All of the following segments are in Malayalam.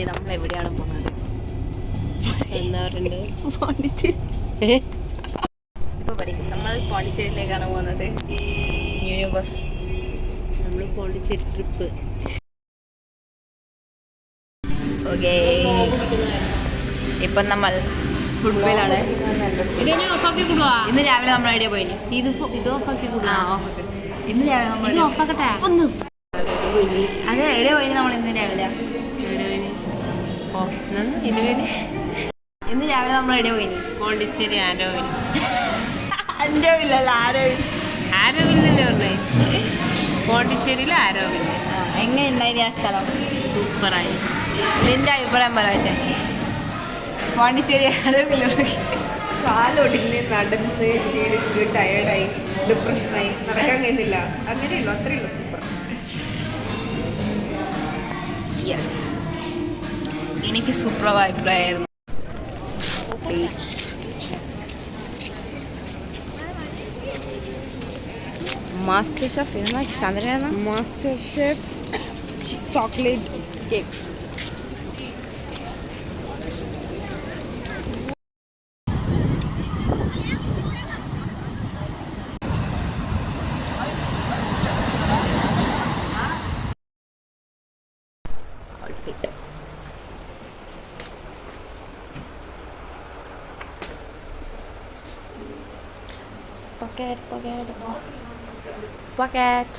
നമ്മൾ എവിടെയാണ് പോകുന്നത്? എന്താ പറയുന്നത്? പോണ്ടിച്ചേരി. ഇപ്പൊ പറയും നമ്മൾ പോണ്ടിച്ചേരിയിലേക്കാണ് പോകുന്നത്. New bus. നമ്മൾ പോണ്ടിച്ചേരി ട്രിപ്പ്. ഓക്കേ, ഇപ്പം നമ്മൾ ഫുട്ബോളാണ്. ഇന്ന് രാവിലെ നമ്മൾ എവിടെയാ പോയി? ഇത് ഓഫാക്കി കൊടുക്കാം. ഇന്ന് രാവിലെ നമ്മൾ ഓഫാക്കട്ടെ. അതെ, എവിടെയാ പോയി നമ്മൾ ഇന്ന് രാവിലെ? ഇന്ന് രാവിലെ നമ്മൾ എവിടെയാ പോയി? പോണ്ടിച്ചേരി ആരോവിൽ. അഞ്ചോവില്ലല്ലോ, ആരോവിൽ. ആരോവില്ലല്ലേ പറഞ്ഞേ? പോണ്ടിച്ചേരിയിൽ ആരോവിൽ. എങ്ങനെയുണ്ടായി ആ സ്ഥലം? സൂപ്പറായി. നിന്റെ അഭിപ്രായം പറ വെച്ചേ. പോണ്ടിച്ചേരി ആരോവില്ല. കാലൊടിഞ്ഞ് നടന്ന് ക്ഷീണിച്ച് ടയർഡായി ഡിപ്രഷനായി നടക്കാൻ കഴിയുന്നില്ല. അങ്ങനെയുള്ളൂ, അത്രയുള്ളൂ. സൂപ്പർ. യെസ്, എനിക്ക് സൂപ്പർ അഭിപ്രായമായിരുന്നു. മാസ്റ്റർ ഷെഫ് ചന്ദ്രനാണ്. Master chef chocolate cake. Pocket.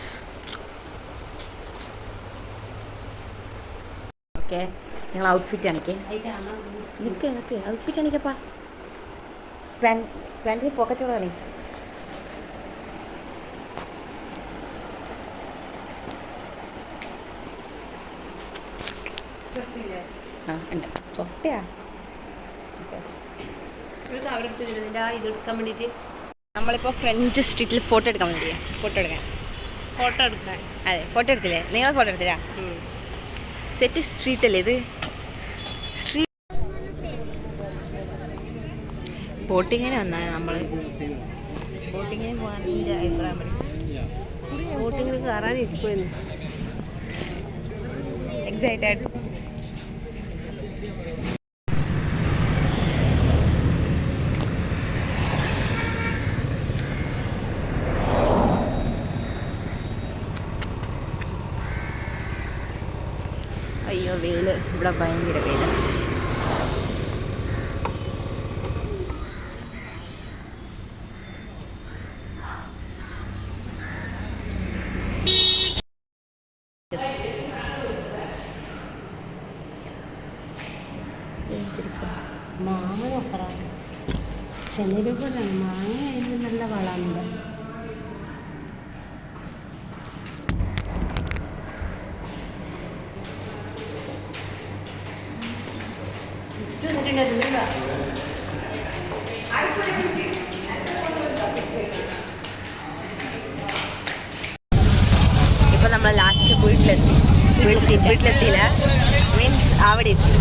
Okay, നിങ്ങൾ ഔട്ട്ഫിറ്റ് കാണിക്കേ. നിൽക്ക് ഔട്ട്ഫിറ്റ് കാണിക്കപ്പാ. പാൻറ്റിൽ പോക്കറ്റോടെ കാണി. ആ ഉണ്ട്, ചൊട്ടയാ. നമ്മളിപ്പോൾ ഫ്രഞ്ച് സ്ട്രീറ്റിൽ ഫോട്ടോ എടുക്കാൻ വേണ്ടിയാ. ഫോട്ടോ എടുക്കാൻ. അതെ, ഫോട്ടോ എടുത്തില്ലേ? നിങ്ങൾ ഫോട്ടോ എടുത്തില്ല? സെറ്റ് സ്ട്രീറ്റ് അല്ലേ ഇത്? സ്ട്രീറ്റ് ബോട്ടിങ്ങിന് വന്നാൽ നമ്മൾ ബോട്ടിങ്ങിന് പോകാൻ എൻ്റെ അഭിപ്രായം പറയും. ബോട്ടിങ്ങിന് കയറാനിരിക്കുമെന്ന് എക്സൈറ്റഡ്. അയ്യോ, വെയില് ഇവിടെ ഭയങ്കര വെയില്. മാങ്ങ നോക്കറാണ്. ചെന്നൈ പോലെ മാങ്ങ അതിന് നല്ല വളമുണ്ട്. ഇപ്പം നമ്മൾ ലാസ്റ്റ് വീട്ടിലെത്തിയില്ല, മീൻസ് അവിടെ എത്തി.